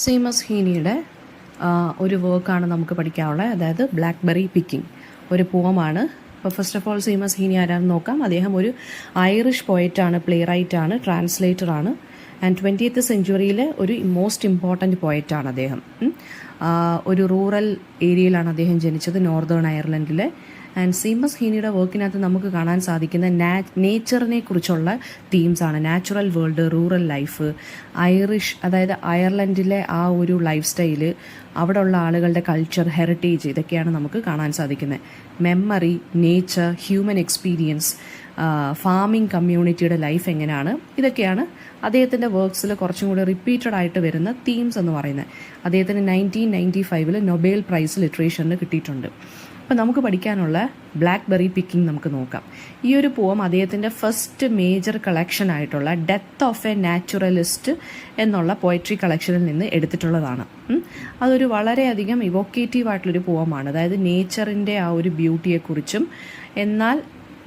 Seamus ഹീനിയുടെ ഒരു വർക്കാണ് നമുക്ക് പഠിക്കാനുള്ളത്. അതായത് ബ്ലാക്ക്ബെറി പിക്കിംഗ് ഒരു പോമാണ്. അപ്പോൾ ഫസ്റ്റ് ഓഫ് ഓൾ സീമസ് ഹീനി ആരാണെന്ന് നോക്കാം. അദ്ദേഹം ഒരു ഐറിഷ് പോയറ്റാണ്, പ്ലേ റൈറ്റാണ്, ട്രാൻസ്ലേറ്ററാണ്. ആൻഡ് 20th സെഞ്ച്വറിയിലെ ഒരു മോസ്റ്റ് ഇമ്പോർട്ടൻറ്റ് പോയറ്റാണ് അദ്ദേഹം. ഒരു റൂറൽ ഏരിയയിലാണ് അദ്ദേഹം ജനിച്ചത്, നോർത്തേൺ അയർലൻഡിലെ. ആൻഡ് സീമസ് ഹീനിയുടെ വർക്കിനകത്ത് നമുക്ക് കാണാൻ സാധിക്കുന്ന നേച്ചറിനെ കുറിച്ചുള്ള തീംസാണ്. Natural world, rural life, Irish അതായത് അയർലൻഡിലെ ആ ഒരു ലൈഫ് സ്റ്റൈല്, അവിടെ ഉള്ള ആളുകളുടെ കൾച്ചർ, ഹെറിറ്റേജ്, ഇതൊക്കെയാണ് നമുക്ക് കാണാൻ സാധിക്കുന്നത്. Memory, nature, human experience, farming കമ്മ്യൂണിറ്റിയുടെ ലൈഫ് എങ്ങനെയാണ്, ഇതൊക്കെയാണ് അദ്ദേഹത്തിൻ്റെ വർക്ക്സിൽ കുറച്ചും കൂടി റിപ്പീറ്റഡ് ആയിട്ട് വരുന്ന തീംസ് എന്ന് പറയുന്നത്. അദ്ദേഹത്തിന് 1995 നൊബേൽ പ്രൈസ് ലിറ്ററേച്ചറിന് കിട്ടിയിട്ടുണ്ട്. അപ്പോൾ നമുക്ക് പഠിക്കാനുള്ള ബ്ലാക്ക്ബെറി പിക്കിംഗ് നമുക്ക് നോക്കാം. ഈ ഒരു പോം അദ്ദേഹത്തിൻ്റെ ഫസ്റ്റ് മേജർ കളക്ഷൻ ആയിട്ടുള്ള ഡെത്ത് ഓഫ് എ നാച്ചുറലിസ്റ്റ് എന്നുള്ള പോയട്രി കളക്ഷനിൽ നിന്ന് എടുത്തിട്ടുള്ളതാണ്. അതൊരു വളരെയധികം ഇവോക്കേറ്റീവ് ആയിട്ടുള്ളൊരു പോമാണ്. അതായത് നേച്ചറിൻ്റെ ആ ഒരു ബ്യൂട്ടിയെക്കുറിച്ചും എന്നാൽ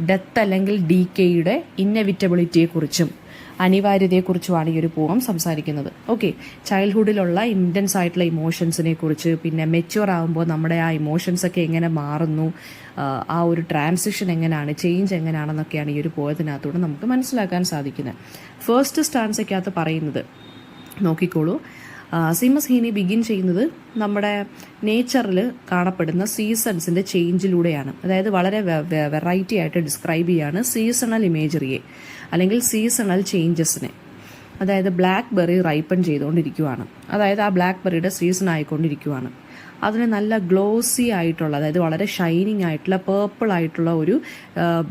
ഡെത്ത് അല്ലെങ്കിൽ ഡീക്കേയുടെ ഇന്നെവിറ്റബിലിറ്റിയെക്കുറിച്ചും അനിവാര്യതയെക്കുറിച്ചുമാണ് ഈ ഒരു പോം സംസാരിക്കുന്നത്. ഓക്കെ, ചൈൽഡ്ഹുഡിലുള്ള ഇൻറ്റൻസ് ആയിട്ടുള്ള ഇമോഷൻസിനെ കുറിച്ച്, പിന്നെ മെച്യൂർ ആകുമ്പോൾ നമ്മുടെ ആ ഇമോഷൻസൊക്കെ എങ്ങനെ മാറുന്നു, ആ ഒരു ട്രാൻസിഷൻ എങ്ങനെയാണ്, ചേഞ്ച് എങ്ങനെയാണെന്നൊക്കെയാണ് ഈ ഒരു പോയത്തിനകത്തൂടെ നമുക്ക് മനസ്സിലാക്കാൻ സാധിക്കുന്നത്. ഫസ്റ്റ് സ്റ്റാൻസയ്ക്കകത്ത് പറയുന്നത് നോക്കിക്കോളൂ. സീമസ് ഹീനി ബിഗിൻ ചെയ്യുന്നത് നമ്മുടെ നേച്ചറിൽ കാണപ്പെടുന്ന സീസൺസിൻ്റെ ചേഞ്ചിലൂടെയാണ്. അതായത് വളരെ വെറൈറ്റി ആയിട്ട് ഡിസ്ക്രൈബ് ചെയ്യാണ് സീസണൽ ഇമേജറിയെ അല്ലെങ്കിൽ സീസണൽ ചേഞ്ചസിനെ. അതായത് ബ്ലാക്ക്ബെറി റൈപ്പൺ ചെയ്തുകൊണ്ടിരിക്കുകയാണ്. അതായത് ആ ബ്ലാക്ക്ബെറിയുടെ സീസൺ ആയിക്കൊണ്ടിരിക്കുകയാണ്. അതിന് നല്ല ഗ്ലോസി ആയിട്ടുള്ള, അതായത് വളരെ ഷൈനിങ് ആയിട്ടുള്ള പേർപ്പിൾ ആയിട്ടുള്ള ഒരു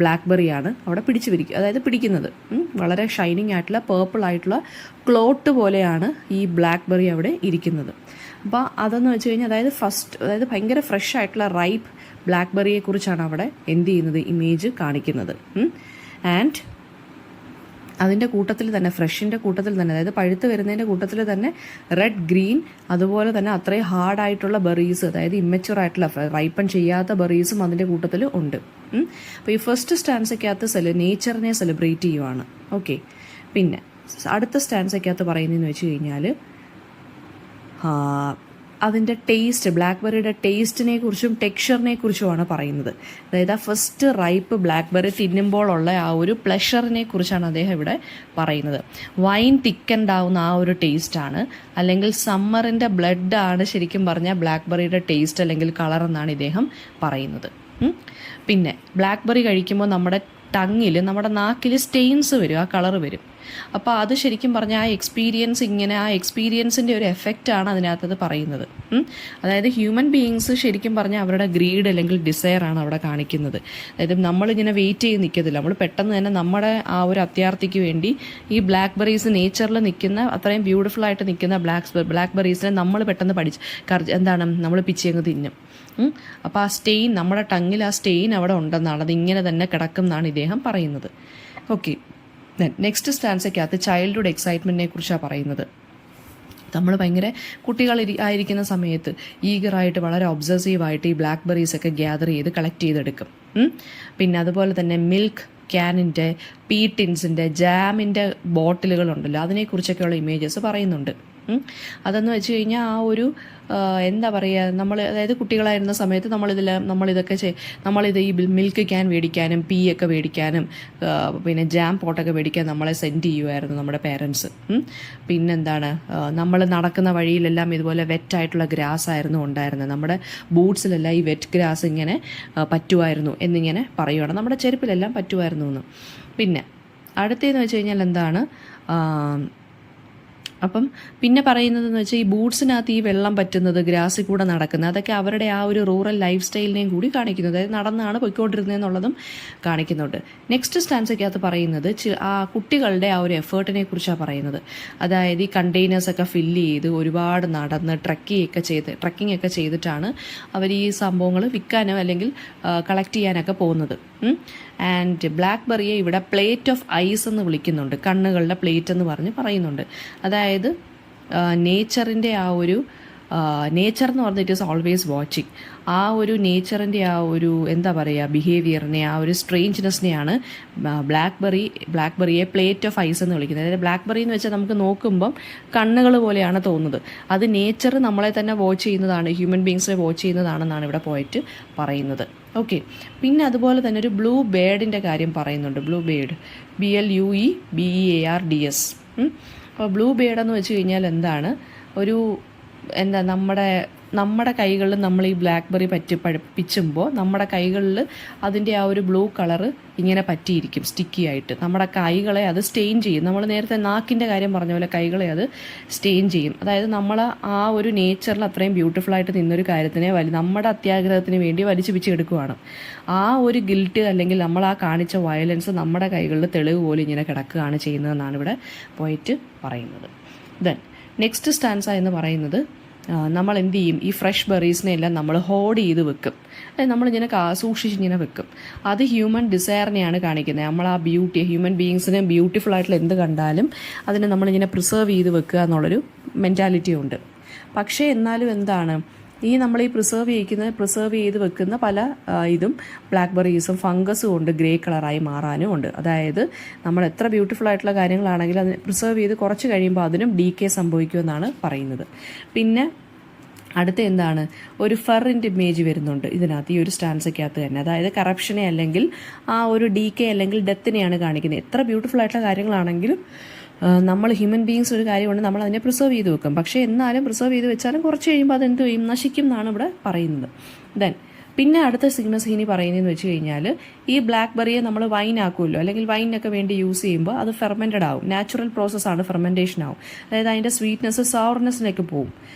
ബ്ലാക്ക്ബെറിയാണ് അവിടെ പിടിക്കുന്നത്. വളരെ ഷൈനിങ് ആയിട്ടുള്ള പേർപ്പിൾ ആയിട്ടുള്ള ക്ലോട്ട് പോലെയാണ് ഈ ബ്ലാക്ക്ബെറി അവിടെ ഇരിക്കുന്നത്. അപ്പോൾ അതെന്ന് വെച്ച് കഴിഞ്ഞാൽ അതായത് ഭയങ്കര ഫ്രഷ് ആയിട്ടുള്ള റൈപ്പ് ബ്ലാക്ക്ബെറിയെ കുറിച്ചാണ് അവിടെ എന്ത് ചെയ്യുന്നത്, ഇമേജ് കാണിക്കുന്നത്. ആൻഡ് അതിൻ്റെ കൂട്ടത്തിൽ തന്നെ, ഫ്രഷിൻ്റെ കൂട്ടത്തിൽ തന്നെ, അതായത് പഴുത്ത് വരുന്നതിൻ്റെ കൂട്ടത്തിൽ തന്നെ റെഡ്, ഗ്രീൻ, അതുപോലെ തന്നെ അത്രയും ഹാർഡായിട്ടുള്ള ബെറീസ്, അതായത് ഇമ്മച്യൂർ ആയിട്ടുള്ള റൈപ്പൺ ചെയ്യാത്ത ബെറീസും അതിൻ്റെ കൂട്ടത്തിൽ ഉണ്ട്. അപ്പോൾ ഈ ഫസ്റ്റ് സ്റ്റാൻസയ്ക്കകത്ത് നേച്ചറിനെ സെലിബ്രേറ്റ് ചെയ്യുവാണ്. ഓക്കെ, പിന്നെ അടുത്ത സ്റ്റാൻസയ്ക്കകത്ത് പറയുന്നതെന്ന് വെച്ച് കഴിഞ്ഞാൽ അതിൻ്റെ ടേസ്റ്റ്, ബ്ലാക്ക്ബെറിയുടെ ടേസ്റ്റിനെ കുറിച്ചും ടെക്സ്ചറിനെ കുറിച്ചുമാണ് പറയുന്നത്. അതായത് ആ ഫസ്റ്റ് റൈപ്പ് ബ്ലാക്ക്ബെറി തിന്നുമ്പോഴുള്ള ആ ഒരു പ്ലഷറിനെ കുറിച്ചാണ് അദ്ദേഹം ഇവിടെ പറയുന്നത്. വൈൻ തിക്കൻഡ് ആവുന്ന ആ ഒരു ടേസ്റ്റാണ്, അല്ലെങ്കിൽ സമ്മറിൻ്റെ ബ്ലഡാണ് ശരിക്കും പറഞ്ഞാൽ ബ്ലാക്ക്ബെറിയുടെ ടേസ്റ്റ് അല്ലെങ്കിൽ കളർ എന്നാണ് ഇദ്ദേഹം പറയുന്നത്. പിന്നെ ബ്ലാക്ക്ബെറി കഴിക്കുമ്പോൾ നമ്മുടെ ടങ്ങിൽ, നമ്മുടെ നാക്കിൽ സ്റ്റെയിൻസ് വരും, ആ കളർ വരും. അപ്പോൾ അത് ശരിക്കും പറഞ്ഞാൽ ആ എക്സ്പീരിയൻസിൻ്റെ ഒരു എഫക്റ്റാണ് അതിനകത്തത് പറയുന്നത്. അതായത് ഹ്യൂമൻ ബീയിങ്സ് ശരിക്കും പറഞ്ഞാൽ അവരുടെ ഗ്രീഡ് അല്ലെങ്കിൽ ഡിസയറാണ് അവിടെ കാണിക്കുന്നത്. അതായത് നമ്മളിങ്ങനെ വെയിറ്റ് ചെയ്ത് നിൽക്കത്തില്ല, നമ്മൾ പെട്ടെന്ന് തന്നെ നമ്മുടെ ആ ഒരു അത്യാർത്ഥിക്ക് വേണ്ടി ഈ ബ്ലാക്ക്ബെറീസ് നേച്ചറിൽ നിൽക്കുന്ന, അത്രയും ബ്യൂട്ടിഫുൾ ആയിട്ട് നിൽക്കുന്ന ബ്ലാക്ക്ബെറീസിനെ നമ്മൾ പെട്ടെന്ന് നമ്മൾ പിച്ചിയങ്ങ് തിന്നും. അപ്പോൾ ആ സ്റ്റെയിൻ, നമ്മുടെ ടങ്ങിൽ ആ സ്റ്റെയിൻ അവിടെ ഉണ്ടെന്നാണ്, അതിങ്ങനെ തന്നെ കിടക്കും എന്നാണ് ഇദ്ദേഹം പറയുന്നത്. ഓക്കെ, നെക്സ്റ്റ് സ്റ്റാൻസയ്ക്കകത്ത് ചൈൽഡ്ഹുഡ് എക്സൈറ്റ്മെൻറ്റിനെ കുറിച്ചാണ് പറയുന്നത്. നമ്മൾ ഭയങ്കര കുട്ടികൾ ആയിരിക്കുന്ന സമയത്ത് ഈഗറായിട്ട്, വളരെ ഒബ്സസീവായിട്ട് ഈ ബ്ലാക്ക്ബെറീസൊക്കെ ഗ്യാദർ ചെയ്ത് കളക്ട് ചെയ്തെടുക്കും. പിന്നെ അതുപോലെ തന്നെ മിൽക്ക് ക്യാനിൻ്റെ, പീട്ടിൻസിൻ്റെ, ജാമിൻ്റെ ബോട്ടിലുകളുണ്ടല്ലോ, അതിനെക്കുറിച്ചൊക്കെയുള്ള ഇമേജസ് പറയുന്നുണ്ട്. അതെന്ന് വെച്ച് കഴിഞ്ഞാൽ ആ ഒരു എന്താ പറയുക, അതായത് കുട്ടികളായിരുന്ന സമയത്ത് നമ്മളിത് ഈ മിൽക്ക് ക്യാൻ മേടിക്കാനും ഒക്കെ മേടിക്കാനും പിന്നെ ജാം പോട്ടൊക്കെ മേടിക്കാൻ നമ്മളെ സെൻഡ് ചെയ്യുമായിരുന്നു നമ്മുടെ പേരൻസ്. പിന്നെന്താണ്, നമ്മൾ നടക്കുന്ന വഴിയിലെല്ലാം ഇതുപോലെ വെറ്റായിട്ടുള്ള ഗ്രാസ് ആയിരുന്നു ഉണ്ടായിരുന്നത്. നമ്മുടെ ബൂട്ട്സിലെല്ലാം ഈ വെറ്റ് ഗ്രാസ് ഇങ്ങനെ പറ്റുമായിരുന്നു എന്നിങ്ങനെ പറയുവാണ്, നമ്മുടെ ചെരുപ്പിലെല്ലാം പറ്റുമായിരുന്നു എന്ന്. പിന്നെ അടുത്തതെന്ന് വെച്ച് കഴിഞ്ഞാൽ എന്താണ്, അപ്പം പിന്നെ പറയുന്നതെന്ന് വെച്ചാൽ ഈ ബൂട്ട്സിനകത്ത് ഈ വെള്ളം പറ്റുന്നത്, ഗ്രാസിൽ കൂടെ നടക്കുന്നത്, അതൊക്കെ അവരുടെ ആ ഒരു റൂറൽ ലൈഫ് സ്റ്റൈലിനെയും കൂടി കാണിക്കുന്നു. അതായത് നടന്നാണ് പോയിക്കൊണ്ടിരുന്നതെന്നുള്ളതും കാണിക്കുന്നുണ്ട്. നെക്സ്റ്റ് സ്റ്റാൻസയ്ക്കകത്ത് പറയുന്നത് ആ കുട്ടികളുടെ ആ ഒരു എഫേർട്ടിനെ കുറിച്ചാണ് പറയുന്നത്. അതായത് ഈ കണ്ടെയ്നേഴ്സൊക്കെ ഫില്ല് ചെയ്ത് ഒരുപാട് നടന്ന് ട്രക്കിംഗ് ഒക്കെ ചെയ്തിട്ടാണ് അവർ ഈ സംഭവങ്ങൾ വിൽക്കാനോ അല്ലെങ്കിൽ കളക്ട് ചെയ്യാനൊക്കെ പോകുന്നത്. ആൻഡ് ബ്ലാക്ക്ബെറിയെ ഇവിടെ പ്ലേറ്റ് ഓഫ് ഐസ് എന്ന് വിളിക്കുന്നുണ്ട്, കണ്ണുകളുടെ പ്ലേറ്റ് എന്ന് പറയുന്നുണ്ട്. അതായത് നേച്ചറിൻ്റെ ആ ഒരു നേച്ചർ എന്ന് പറഞ്ഞിട്ട് ഇറ്റ് ഈസ് ഓൾവേസ് വാച്ചിങ്. ആ ഒരു നേച്ചറിൻ്റെ ആ ഒരു എന്താ പറയുക ബിഹേവിയറിനെ, ആ ഒരു സ്ട്രേഞ്ച്നെസ്സിനെയാണ് ബ്ലാക്ക്ബെറിയെ പ്ലേറ്റ് ഓഫ് ഐസ് എന്ന് വിളിക്കുന്നത്. അതായത് ബ്ലാക്ക്ബെറി എന്ന് വെച്ചാൽ നമുക്ക് നോക്കുമ്പം കണ്ണുകൾ പോലെയാണ് തോന്നുന്നത്. അത് നേച്ചർ നമ്മളെ തന്നെ വാച്ച് ചെയ്യുന്നതാണ്, ഹ്യൂമൻ ബീങ്സിനെ വാച്ച് ചെയ്യുന്നതാണെന്നാണ് ഇവിടെ പോയിട്ട് പറയുന്നത്. ഓക്കെ, പിന്നെ അതുപോലെ തന്നെ ഒരു ബ്ലൂ ബേർഡിൻ്റെ കാര്യം പറയുന്നുണ്ട്. Blue bird, BLUEBEARDS. അപ്പോൾ ബ്ലൂ ബേർഡ് എന്ന് വെച്ച് കഴിഞ്ഞാൽ എന്താണ്, ഒരു എന്താ നമ്മുടെ കൈകളിൽ നമ്മൾ ഈ ബ്ലാക്ക്ബെറി പിച്ചുമ്പോൾ നമ്മുടെ കൈകളിൽ അതിൻ്റെ ആ ഒരു ബ്ലൂ കളറ് ഇങ്ങനെ പറ്റിയിരിക്കും, സ്റ്റിക്കി ആയിട്ട്. നമ്മുടെ കൈകളെ അത് സ്റ്റെയിൻ ചെയ്യും. നമ്മൾ നേരത്തെ നാക്കിൻ്റെ കാര്യം പറഞ്ഞ പോലെ കൈകളെ അത് സ്റ്റെയിൻ ചെയ്യും. അതായത് നമ്മൾ ആ ഒരു നേച്ചറിൽ അത്രയും ബ്യൂട്ടിഫുൾ ആയിട്ട് നിന്നൊരു കാര്യത്തിനെ നമ്മുടെ അത്യാഗ്രഹത്തിന് വേണ്ടി വലിച്ചു പിച്ചെടുക്കുകയാണ്. ആ ഒരു ഗിൽറ്റ് അല്ലെങ്കിൽ നമ്മൾ ആ കാണിച്ച വയലൻസ് നമ്മുടെ കൈകളിൽ തെളിവ് പോലെ ഇങ്ങനെ കിടക്കുകയാണ് ചെയ്യുന്നതെന്നാണ് ഇവിടെ പോയിട്ട് പറയുന്നത്. ദെൻ നെക്സ്റ്റ് സ്റ്റാൻസ എന്ന് പറയുന്നത്, നമ്മൾ എന്ത് ചെയ്യും, ഈ ഫ്രഷ് ബെറീസിനെ എല്ലാം നമ്മൾ ഹോൾഡ് ചെയ്ത് വെക്കും. അതായത് നമ്മളിങ്ങനെ സൂക്ഷിച്ചിങ്ങനെ വെക്കും. അത് ഹ്യൂമൻ ഡിസയറിനെയാണ് കാണിക്കുന്നത്. നമ്മൾ ആ ബ്യൂട്ടി, ഹ്യൂമൻ ബീയിങ്സിന് ബ്യൂട്ടിഫുൾ ആയിട്ടുള്ള എന്ത് കണ്ടാലും അതിനെ നമ്മളിങ്ങനെ പ്രിസർവ് ചെയ്ത് വെക്കുക എന്നുള്ളൊരു മെൻറ്റാലിറ്റി ഉണ്ട്. പക്ഷേ എന്നാലും എന്താണ്, നമ്മൾ ഈ പ്രിസർവ് ചെയ്ത് വെക്കുന്ന പല ഇതും ബ്ലാക്ക്ബെറീസും ഫംഗസും കൊണ്ട് ഗ്രേ കളറായി മാറാനും ഉണ്ട്. അതായത് നമ്മൾ എത്ര ബ്യൂട്ടിഫുൾ ആയിട്ടുള്ള കാര്യങ്ങളാണെങ്കിലും അതിനെ പ്രിസർവ് ചെയ്ത് കുറച്ച് കഴിയുമ്പോൾ അതിനും ഡീകേ സംഭവിക്കുമെന്നാണ് പറയുന്നത്. പിന്നെ അടുത്ത എന്താണ്, ഒരു ഫെറിൻ്റെ ഇമേജ് വരുന്നുണ്ട് ഇതിനകത്ത്, ഈ ഒരു സ്റ്റാൻസയ്ക്കകത്ത് തന്നെ. അതായത് കറപ്ഷനെ അല്ലെങ്കിൽ ആ ഒരു ഡീകേ അല്ലെങ്കിൽ ഡെത്തിനെയാണ് കാണിക്കുന്നത്. എത്ര ബ്യൂട്ടിഫുൾ ആയിട്ടുള്ള കാര്യങ്ങളാണെങ്കിലും നമ്മൾ ഹ്യൂമൻ ബീയിങ്സ് ഒരു കാര്യമുണ്ട്, നമ്മൾ അതിനെ പ്രിസർവ് ചെയ്ത് വെക്കും. പക്ഷേ എന്നാലും പ്രിസർവ് ചെയ്ത് വെച്ചാലും കുറച്ച് കഴിയുമ്പോൾ അതെന്ത് ചെയ്യും, നശിക്കും എന്നാണ് ഇവിടെ പറയുന്നത്. ദെൻ പിന്നെ അടുത്ത സീമസ് ഹീനി പറയുന്നതെന്ന് വെച്ച് കഴിഞ്ഞാൽ, ഈ ബ്ലാക്ക്ബെറിയെ നമ്മൾ വൈൻ ആക്കുമല്ലോ, അല്ലെങ്കിൽ വൈനൊക്കെ വേണ്ടി യൂസ് ചെയ്യുമ്പോൾ അത് ഫെർമെൻറ്റഡ് ആവും. നാച്ചുറൽ പ്രോസസ്സാണ്, ഫെർമെൻറ്റേഷൻ ആവും. അതായത് അതിൻ്റെ സ്വീറ്റ്നെസ് സവർനെസ്സിലേക്ക് പോവും.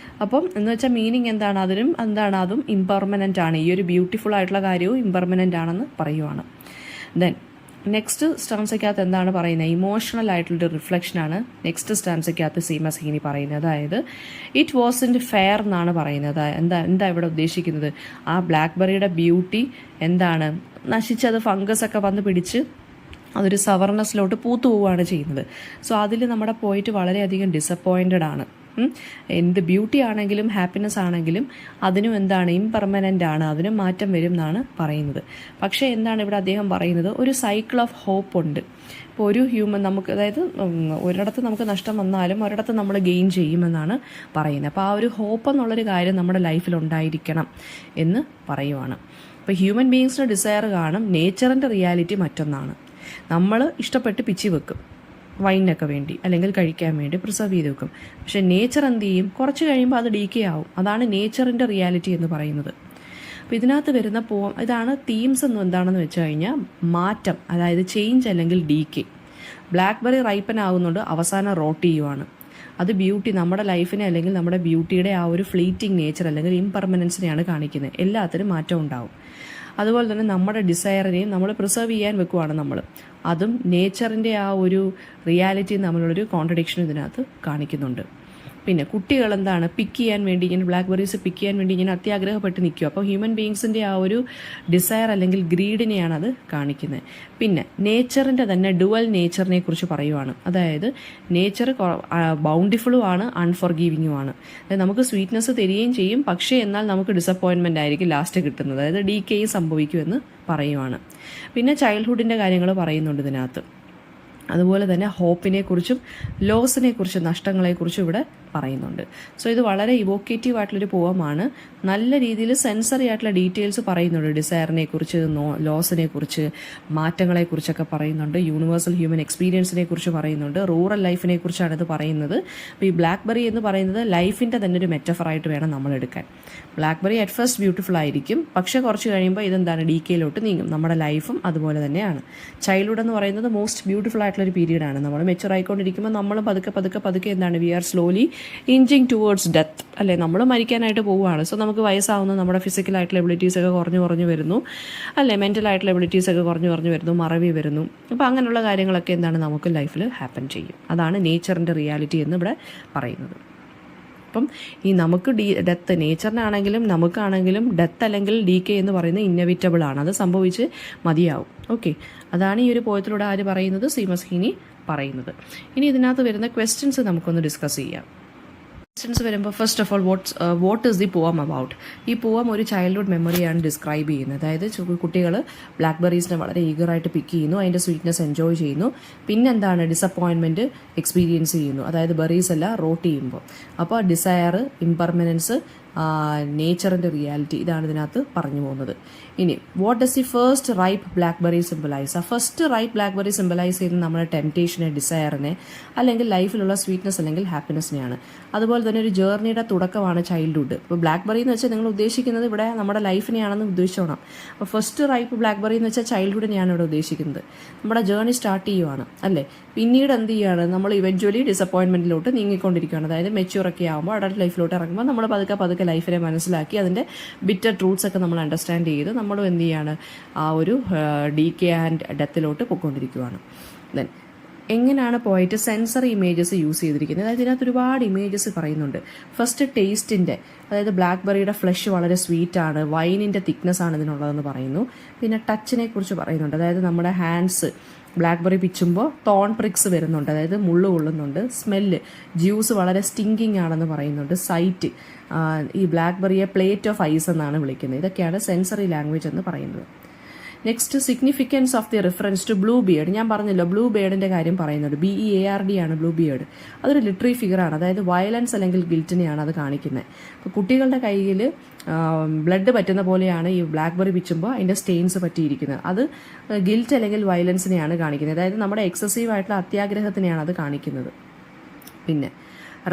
അപ്പം എന്ന് വെച്ചാൽ മീനിങ് എന്താണ്, അതും ഇംപെർമനൻ്റ് ആണ്. ഈ ഒരു ബ്യൂട്ടിഫുൾ ആയിട്ടുള്ള കാര്യവും ഇംപെർമനൻ്റ് ആണെന്ന് പറയുവാണ്. ദെൻ നെക്സ്റ്റ് സ്റ്റാൻസയ്ക്കകത്ത് എന്താണ് പറയുന്നത്, ഇമോഷണൽ ആയിട്ടുള്ളൊരു റിഫ്ലക്ഷനാണ് നെക്സ്റ്റ് സ്റ്റാൻസയ്ക്കകത്ത് സീമസ് ഹീനി പറയുന്നത്. അതായത് ഇറ്റ് വാസൻറ്റ് ഫെയർ എന്നാണ് പറയുന്നത്. എന്താ ഇവിടെ ഉദ്ദേശിക്കുന്നത്, ആ ബ്ലാക്ക്ബെറിയുടെ ബ്യൂട്ടി എന്താണ്, നശിച്ചത് ഫംഗസ് ഒക്കെ വന്ന് പിടിച്ച് അതൊരു സവർനെസ്സിലോട്ട് പൂത്തു പോവുകയാണ് ചെയ്യുന്നത്. സോ അതിൽ നമ്മുടെ പോയിട്ട് വളരെയധികം ഡിസപ്പോയിൻറ്റഡ് ആണ്. എന്ത് ബ്യൂട്ടി ആണെങ്കിലും ഹാപ്പിനെസ് ആണെങ്കിലും അതിനും എന്താണ്, ഇംപെർമനൻ്റ് ആണ്, അതിനും മാറ്റം വരും എന്നാണ് പറയുന്നത്. പക്ഷേ എന്താണ് ഇവിടെ അദ്ദേഹം പറയുന്നത്, ഒരു സൈക്കിൾ ഓഫ് ഹോപ്പ് ഉണ്ട്. ഇപ്പോൾ ഒരു ഹ്യൂമൻ നമുക്ക്, അതായത് ഒരിടത്ത് നമുക്ക് നഷ്ടം വന്നാലും ഒരിടത്ത് നമ്മൾ ഗെയിൻ ചെയ്യുമെന്നാണ് പറയുന്നത്. അപ്പോൾ ആ ഒരു ഹോപ്പ് എന്നുള്ളൊരു കാര്യം നമ്മുടെ ലൈഫിൽ ഉണ്ടായിരിക്കണം എന്ന് പറയുവാണ്. അപ്പോൾ ഹ്യൂമൻ ബീയിങ്സിന് ഡിസയർ കാണും, നേച്ചറിൻ്റെ റിയാലിറ്റി മറ്റൊന്നാണ്. നമ്മൾ ഇഷ്ടപ്പെട്ട് പിച്ചി വെക്കും വൈനൊക്കെ വേണ്ടി അല്ലെങ്കിൽ കഴിക്കാൻ വേണ്ടി പ്രിസർവ് ചെയ്ത് വെക്കും. പക്ഷേ നേച്ചർ എന്ത് ചെയ്യും, കുറച്ച് കഴിയുമ്പോൾ അത് ഡീക്കേ ആവും. അതാണ് നേച്ചറിൻ്റെ റിയാലിറ്റി എന്ന് പറയുന്നത്. അപ്പോൾ ഇതിനകത്ത് വരുന്ന ഇതാണ് തീംസ് എന്ന് എന്താണെന്ന് വെച്ച് കഴിഞ്ഞാൽ, മാറ്റം, അതായത് ചേഞ്ച് അല്ലെങ്കിൽ ഡീക്കേ. ബ്ലാക്ക്ബെറി റൈപ്പൻ ആകുന്നുണ്ട്, അവസാനം റോട്ട് ചെയ്യുവാണ്. അത് ബ്യൂട്ടി, നമ്മുടെ ലൈഫിനെ അല്ലെങ്കിൽ നമ്മുടെ ബ്യൂട്ടിയുടെ ആ ഒരു ഫ്ലീറ്റിംഗ് നേച്ചർ അല്ലെങ്കിൽ ഇംപെർമനൻസിനെയാണ് കാണിക്കുന്നത്. എല്ലാത്തിനും മാറ്റം ഉണ്ടാവും. അതുപോലെ തന്നെ നമ്മുടെ ഡിസയറിനെയും നമ്മൾ പ്രിസർവ് ചെയ്യാൻ വെക്കുവാണ് അതും നേച്ചറിൻ്റെ ആ ഒരു റിയാലിറ്റി തമ്മിലുള്ളൊരു കോൺട്രഡിക്ഷൻ ഇതിനകത്ത് കാണിക്കുന്നുണ്ട്. പിന്നെ കുട്ടികൾ എന്താണ്, പിക്ക് ചെയ്യാൻ വേണ്ടി ഇങ്ങനെ ബ്ലാക്ക്ബെറീസ് പിക്ക് ചെയ്യാൻ വേണ്ടി ഇങ്ങനെ അത്യാഗ്രഹപ്പെട്ട് നിൽക്കും. അപ്പോൾ ഹ്യൂമൻ ബീയിങ്സിൻ്റെ ആ ഒരു ഡിസയർ അല്ലെങ്കിൽ ഗ്രീഡിനെയാണ് അത് കാണിക്കുന്നത്. പിന്നെ നേച്ചറിൻ്റെ തന്നെ ഡുവൽ നേച്ചറിനെ കുറിച്ച് പറയുവാണ്. അതായത് നേച്ചർ ബൗണ്ടിഫുള്ളും ആണ്, അൺഫോർഗീവിങ്ങും ആണ്. അതായത് നമുക്ക് സ്വീറ്റ്നെസ് തരികയും ചെയ്യും, പക്ഷേ എന്നാൽ നമുക്ക് ഡിസപ്പോയിൻമെൻ്റ് ആയിരിക്കും ലാസ്റ്റ് കിട്ടുന്നത്. അതായത് ഡീക്കേയും സംഭവിക്കുമെന്ന് പറയുവാണ്. പിന്നെ ചൈൽഡ്ഹുഡിൻ്റെ കാര്യങ്ങൾ പറയുന്നുണ്ട് ഇതിനകത്ത്. അതുപോലെ തന്നെ ഹോപ്പിനെ കുറിച്ചും ലോസിനെ കുറിച്ചും നഷ്ടങ്ങളെക്കുറിച്ചും ഇവിടെ പറയുന്നുണ്ട്. സോ ഇത് വളരെ ഇവോക്കേറ്റീവ് ആയിട്ടുള്ളൊരു പോവമാണ്. നല്ല രീതിയിൽ സെൻസറി ആയിട്ടുള്ള ഡീറ്റെയിൽസ് പറയുന്നുണ്ട്. ഡിസയറിനെ കുറിച്ച്, ലോസിനെ കുറിച്ച്, മാറ്റങ്ങളെക്കുറിച്ചൊക്കെ പറയുന്നുണ്ട്. യൂണിവേഴ്സൽ ഹ്യൂമൻ എക്സ്പീരിയൻസിനെ കുറിച്ച് പറയുന്നുണ്ട്. റൂറൽ ലൈഫിനെ കുറിച്ചാണ് ഇത് പറയുന്നത്. അപ്പോൾ ഈ ബ്ലാക്ക്ബെറി എന്ന് പറയുന്നത് ലൈഫിൻ്റെ തന്നെ ഒരു മെറ്റഫറായിട്ട് വേണം നമ്മൾ എടുക്കാൻ. ബ്ലാക്ക്ബെറി അറ്റ് ഫസ്റ്റ് ബ്യൂട്ടിഫുൾ ആയിരിക്കും, പക്ഷേ കുറച്ച് കഴിയുമ്പോൾ ഇതെന്താണ്, ഡീക്കേയിലോട്ട് നീങ്ങും. നമ്മുടെ ലൈഫും അതുപോലെ തന്നെയാണ്. ചൈൽഡ്ഹുഡ് എന്ന് പറയുന്നത് മോസ്റ്റ് ബ്യൂട്ടിഫുൾ ആയിട്ടുള്ളൊരു പീരീഡാണ്. നമ്മൾ മെച്ചുർ ആയിക്കൊണ്ടിരിക്കുമ്പോൾ നമ്മൾ പതുക്കെ എന്താണ്, we are slowly inching towards death, അല്ലേ, നമ്മൾ മരിക്കാനായിട്ട് പോവുകയാണ്. സോ നമുക്ക് വയസ്സാവുന്ന നമ്മുടെ ഫിസിക്കലായിട്ടുള്ള എബിലിറ്റീസൊക്കെ കുറഞ്ഞു വരുന്നു, അല്ലേ, മെൻ്റലായിട്ടുള്ള എബിലിറ്റീസൊക്കെ കുറഞ്ഞു വരുന്നു, മറവി വരുന്നു. അപ്പോൾ അങ്ങനെയുള്ള കാര്യങ്ങളൊക്കെ എന്താണ് നമുക്ക് ലൈഫിൽ ഹാപ്പൻ ചെയ്യും. അതാണ് നേച്ചറിൻ്റെ റിയാലിറ്റി എന്ന് ഇവിടെ പറയുന്നത്. അപ്പം ഈ നമുക്ക് ഡെത്ത്, നേച്ചറിനാണെങ്കിലും നമുക്കാണെങ്കിലും ഡെത്ത് അല്ലെങ്കിൽ ഡീക്കേ എന്ന് പറയുന്നത് ഇന്നവിറ്റബിൾ ആണ്. അത് സംഭവിച്ച് മതിയാവും. ഓക്കെ, അതാണ് ഈ ഒരു പോയത്തിലൂടെ ആര് പറയുന്നത്, സീമസ് ഹീനി പറയുന്നത്. ഇനി ഇതിനകത്ത് വരുന്ന ക്വസ്റ്റ്യൻസ് നമുക്കൊന്ന് ഡിസ്കസ് ചെയ്യാം. ക്വസ്റ്റ്യൻസ് വരുമ്പോൾ first of all what is the പോം അബൌട്ട്. ഈ പോം ഒരു ചൈൽഡ്ഹുഡ് മെമ്മറിയാണ് ഡിസ്ക്രൈബ് ചെയ്യുന്നത്. അതായത് കുട്ടികൾ ബ്ലാക്ക്ബെറീസിനെ വളരെ ഈഗറായിട്ട് പിക്ക് ചെയ്യുന്നു, അതിൻ്റെ സ്വീറ്റ്നെസ് എൻജോയ് ചെയ്യുന്നു. പിന്നെന്താണ്, ഡിസപ്പോയിൻമെൻറ്റ് എക്സ്പീരിയൻസ് ചെയ്യുന്നു, അതായത് ബെറീസ് എല്ലാം റോട്ട് ചെയ്യുമ്പോൾ. അപ്പോൾ ഡിസയർ, ഇംപെർമനൻസ്, നേച്ചറിൻ്റെ റിയാലിറ്റി, ഇതാണ് ഇതിനകത്ത് പറഞ്ഞു പോകുന്നത്. ഇനി what does the first ripe blackberry symbolise. ആ ഫസ്റ്റ് റൈപ്പ് ബ്ലാക്ക്ബെറി സിംബലൈസ് ചെയ്യുന്നത് നമ്മുടെ ടെംപ്റ്റേഷനെ, ഡിസയറിനെ, അല്ലെങ്കിൽ ലൈഫിലുള്ള സ്വീറ്റ്നെസ് അല്ലെങ്കിൽ ഹാപ്പിനെസ്സിനെയാണ്. അതുപോലെ തന്നെ ഒരു ജേർണിയുടെ തുടക്കമാണ് ചൈൽഡ്ഹുഡ്. ഇപ്പോൾ ബ്ലാക്ക്ബെറി എന്ന് വെച്ചാൽ നിങ്ങൾ ഉദ്ദേശിക്കുന്നത് ഇവിടെ നമ്മുടെ ലൈഫിനെയാണെന്ന് ഉദ്ദേശിച്ചോണം. അപ്പോൾ ഫസ്റ്റ് റൈപ്പ് ബ്ലാക്ക്ബെറി എന്ന് വെച്ചാൽ ചൈൽഡ്ഹുഡിനെയാണ് ഇവിടെ ഉദ്ദേശിക്കുന്നത്. നമ്മുടെ ജേർണി സ്റ്റാർട്ട് ചെയ്യുവാണ് അല്ലേ. പിന്നീട് എന്ത് ചെയ്യുകയാണ്, നമ്മൾ ഇവഞ്ച്വലി ഡിസപ്പോയിൻമെൻറ്റിലോട്ട് നീങ്ങിക്കൊണ്ടിരിക്കുകയാണ്. അതായത് മെച്യൂറൊക്കെ ആകുമ്പോൾ അഡൾട്ട് ലൈഫിലോട്ട് ഇറങ്ങുമ്പോൾ നമ്മൾ പതുക്കെ ലൈഫിനെ മനസ്സിലാക്കി അതിൻ്റെ ബിറ്റർ ട്രൂത്ത്സ് ഒക്കെ നമ്മൾ അണ്ടർസ്റ്റാൻഡ് ചെയ്ത് നമ്മളും എന്ത് ചെയ്യാണ്, ആ ഒരു ഡീകെ ആൻഡ് ഡെത്തിലോട്ട് പോയിക്കൊണ്ടിരിക്കുകയാണ്. ദെൻ എങ്ങനെയാണ് പോയിട്ട് സെൻസറി ഇമേജസ് യൂസ് ചെയ്തിരിക്കുന്നത്. അതായത് ഇതിനകത്ത് ഒരുപാട് ഇമേജസ് പറയുന്നുണ്ട്. ഫസ്റ്റ് ടേസ്റ്റിൻ്റെ, അതായത് ബ്ലാക്ക്ബെറിയുടെ ഫ്ലഷ് വളരെ സ്വീറ്റാണ്, വൈനിൻ്റെ തിക്നെസ് ആണ് ഇതിനുള്ളതെന്ന് പറയുന്നു. പിന്നെ ടച്ചിനെ കുറിച്ച് പറയുന്നുണ്ട്. അതായത് നമ്മുടെ ഹാൻഡ്സ് ബ്ലാക്ക്ബെറി പിച്ചുമ്പോൾ തോൺ പ്രിക്സ് വരുന്നുണ്ട്, അതായത് മുള്ളു കൊള്ളുന്നുണ്ട്. സ്മെല്ല്, ജ്യൂസ് വളരെ സ്റ്റിങ്കിങ് ആണെന്ന് പറയുന്നുണ്ട്. സൈറ്റ്, ഈ ബ്ലാക്ക്ബെറിയെ പ്ലേറ്റ് ഓഫ് ഐസ് എന്നാണ് വിളിക്കുന്നത്. ഇതൊക്കെയാണ് സെൻസറി ലാംഗ്വേജ് എന്ന് പറയുന്നത്. Next, significance of the reference to blue beard. ഞാൻ പറഞ്ഞല്ലോ ബ്ലൂ ബിയേർഡിൻ്റെ കാര്യം പറയുന്നുണ്ട്. BEARD ആണ് ബ്ലൂ ബിയേർഡ്. അതൊരു ലിറ്റററി ഫിഗറാണ്, അതായത് വയലൻസ് അല്ലെങ്കിൽ ഗിൽറ്റിനെയാണ് അത് കാണിക്കുന്നത്. അപ്പോൾ കുട്ടികളുടെ കയ്യിൽ ബ്ലഡ് പറ്റുന്ന പോലെയാണ് ഈ ബ്ലാക്ക്ബെറി പിച്ചുമ്പോൾ അതിൻ്റെ സ്റ്റെയിൻസ് പറ്റിയിരിക്കുന്നത്. അത് ഗിൽറ്റ് അല്ലെങ്കിൽ വയലൻസിനെയാണ് കാണിക്കുന്നത്. അതായത് നമ്മുടെ എക്സസീവ് ആയിട്ടുള്ള അത്യാഗ്രഹത്തിനെയാണ് അത് കാണിക്കുന്നത്. പിന്നെ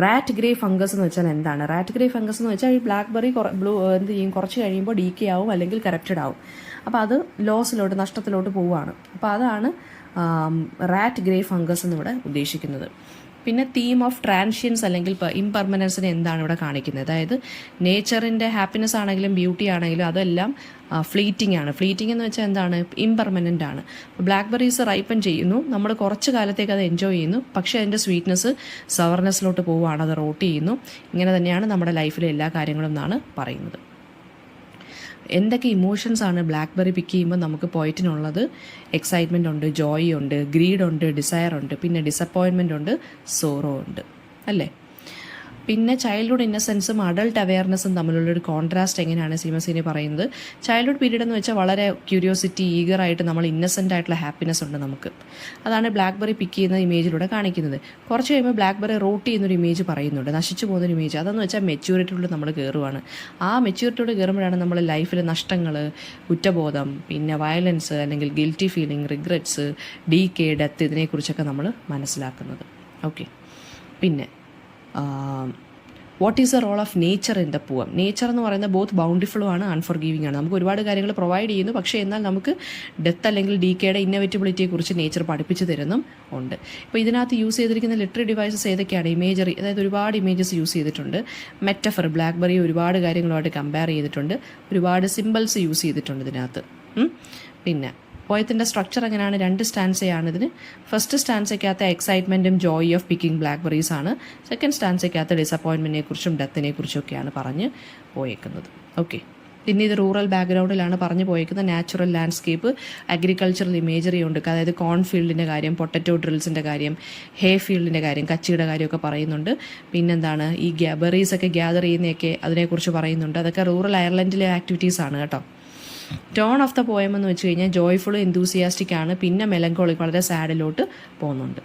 റാറ്റ് ഗ്രേ ഫംഗസ് എന്ന് വെച്ചാൽ എന്താണ്? റാറ്റ് ഗ്രേ ഫംഗസ് എന്ന് വെച്ചാൽ ഈ ബ്ലാക്ക്ബെറി എന്ത് ചെയ്യും, കുറച്ച് കഴിയുമ്പോൾ ഡീകെ ആവും അല്ലെങ്കിൽ കറപ്റ്റഡ് ആവും. അപ്പോൾ അത് ലോസിലോട്ട്, നഷ്ടത്തിലോട്ട് പോവുകയാണ്. അപ്പോൾ അതാണ് റാറ്റ് ഗ്രേ ഫംഗസ് എന്നിവിടെ ഉദ്ദേശിക്കുന്നത്. പിന്നെ തീം ഓഫ് ട്രാൻഷ്യൻസ് അല്ലെങ്കിൽ ഇംപെർമനൻസിനെ എന്താണ് ഇവിടെ കാണിക്കുന്നത്. അതായത് നേച്ചറിൻ്റെ ഹാപ്പിനെസ് ആണെങ്കിലും ബ്യൂട്ടി ആണെങ്കിലും അതെല്ലാം ഫ്ലീറ്റിംഗ് ആണ്. ഫ്ലീറ്റിംഗ് എന്ന് വെച്ചാൽ എന്താണ്, ഇംപെർമനൻ്റ് ആണ്. ബ്ലാക്ക്ബെറീസ് റൈപ്പൻ ചെയ്യുന്നു, നമ്മൾ കുറച്ച് കാലത്തേക്ക് അത് എൻജോയ് ചെയ്യുന്നു, പക്ഷേ അതിൻ്റെ സ്വീറ്റ്നെസ് സവർനെസ്സിലോട്ട് പോവുകയാണ്, അത് റോട്ട് ചെയ്യുന്നു. ഇങ്ങനെ തന്നെയാണ് നമ്മുടെ ലൈഫിലെ എല്ലാ കാര്യങ്ങളും എന്നാണ് പറയുന്നത്. എന്തൊക്കെ ഇമോഷൻസ് ആണ് ബ്ലാക്ക്ബെറി പിക്ക് ചെയ്യുമ്പോൾ നമുക്ക് പോയിട്ടിനുള്ളത്? എക്സൈറ്റ്മെൻ്റ് ഉണ്ട്, ജോയ് ഉണ്ട്, ഗ്രീഡ് ഉണ്ട്, ഡിസയർ ഉണ്ട്, പിന്നെ ഡിസപ്പോയിൻമെൻ്റ് ഉണ്ട്, സോറോ ഉണ്ട് അല്ലേ. പിന്നെ ചൈൽഡ്ഹുഡ് ഇന്നസെൻസും അഡൾട്ട് അവെയർനെസ്സും തമ്മിലുള്ളൊരു കോൺട്രാസ്റ്റ് എങ്ങനെയാണ് സീമസീനെ പറയുന്നത്. ചൈൽഡ്ഹുഡ് പീരീഡ് എന്ന് വെച്ചാൽ വളരെ ക്യൂരിയോസിറ്റി, ഈഗറായിട്ട് നമ്മൾ ഇന്നസെൻ്റ് ആയിട്ടുള്ള ഹാപ്പിനെസ് ഉണ്ട് നമുക്ക്. അതാണ് ബ്ലാക്ക്ബെറി പിക്ക് ചെയ്യുന്ന ഇമേജിലൂടെ കാണിക്കുന്നത്. കുറച്ച് കഴിയുമ്പോൾ ബ്ലാക്ക്ബെറി റോട്ട് ചെയ്യുന്നൊരു ഇമേജ് പറയുന്നുണ്ട്, നശിച്ചു പോകുന്നൊരു ഇമേജ്. അതെന്ന് വെച്ചാൽ മെച്യൂരിറ്റിയോട് നമ്മൾ കയറുവാണ്. ആ മെച്യൂരിറ്റിയോട് കയറുമ്പോഴാണ് നമ്മൾ ലൈഫിലെ നഷ്ടങ്ങൾ, കുറ്റബോധം, പിന്നെ വയലൻസ് അല്ലെങ്കിൽ guilty feeling, regrets, decay, death, ഇതിനെക്കുറിച്ചൊക്കെ നമ്മൾ മനസ്സിലാക്കുന്നത്. ഓക്കെ. പിന്നെ what is the role of nature in the poem. Nature എന്ന് പറയുന്നത് ബോത്ത് ബൗണ്ടിഫുള്ളും ആണ്, അൺഫോർഗീവിംഗ് ആണ്. നമുക്ക് ഒരുപാട് കാര്യങ്ങൾ പ്രൊവൈഡ് ചെയ്യുന്നു, പക്ഷേ എന്നാൽ നമുക്ക് ഡെത്ത് അല്ലെങ്കിൽ ഡീകെയുടെ ഇന്നോവേറ്റബിലിറ്റിയെക്കുറിച്ച് നേച്ചർ പഠിപ്പിച്ചു തരുന്നും ഉണ്ട്. ഇപ്പോൾ ഇതിനകത്ത് യൂസ് ചെയ്തിരിക്കുന്ന ലിറ്റററി ഡിവൈസസ് ഏതൊക്കെയാണ്? ഇമേജറി, അതായത് ഒരുപാട് ഇമേജസ് യൂസ് ചെയ്തിട്ടുണ്ട്. മെറ്റഫർ, ബ്ലാക്ക്ബെറി ഒരുപാട് കാര്യങ്ങളുമായിട്ട് കമ്പയർ ചെയ്തിട്ടുണ്ട്. ഒരുപാട് സിമ്പിൾസ് യൂസ് ചെയ്തിട്ടുണ്ട് ഇതിനകത്ത്. പിന്നെ പോയത്തിൻ്റെ സ്ട്രക്ചർ എങ്ങനെയാണ്? 2 സ്റ്റാൻസയാണ് ഇതിന്. First സ്റ്റാൻസയ്ക്കകത്ത് എക്സൈറ്റ്മെൻറ്റും joy of picking blackberries ആണ്. സെക്കൻഡ് സ്റ്റാൻസയ്ക്കകത്ത് ഡിസപ്പോയിൻമെൻറ്റിനെ കുറിച്ചും ഡെത്തിനെ കുറിച്ചൊക്കെയാണ് പറഞ്ഞ് പോയേക്കുന്നത്. ഓക്കെ. പിന്നെ ഇത് റൂറൽ ബാക്ക്ഗ്രൗണ്ടിലാണ് പറഞ്ഞു പോയേക്കുന്നത്. നാച്ചുറൽ ലാൻഡ്സ്കേപ്പ്, അഗ്രികൾച്ചറൽ ഇമേജറി ഉണ്ട്. അതായത് കോൺ ഫീൽഡിൻ്റെ കാര്യം, പൊട്ടറ്റോ ഡ്രിൽസിൻ്റെ കാര്യം, ഹേ ഫീൽഡിൻ്റെ കാര്യം, കച്ചിയുടെ കാര്യമൊക്കെ പറയുന്നുണ്ട്. പിന്നെന്താണ്, ഈ ബെറീസൊക്കെ ഗ്യാദർ ചെയ്യുന്നതൊക്കെ അതിനെക്കുറിച്ച് പറയുന്നുണ്ട്. അതൊക്കെ റൂറൽ അയർലൻഡിലെ ആക്ടിവിറ്റീസാണ് കേട്ടോ. ടോൺ ഓഫ് ദ പോയം എന്ന് വെച്ച് കഴിഞ്ഞാൽ ജോയ്ഫുൾ, എന്തൂസിയാസ്റ്റിക് ആണ്. പിന്നെ മെലങ്കോളിക്, വളരെ സാഡിലോട്ട് പോകുന്നുണ്ട്.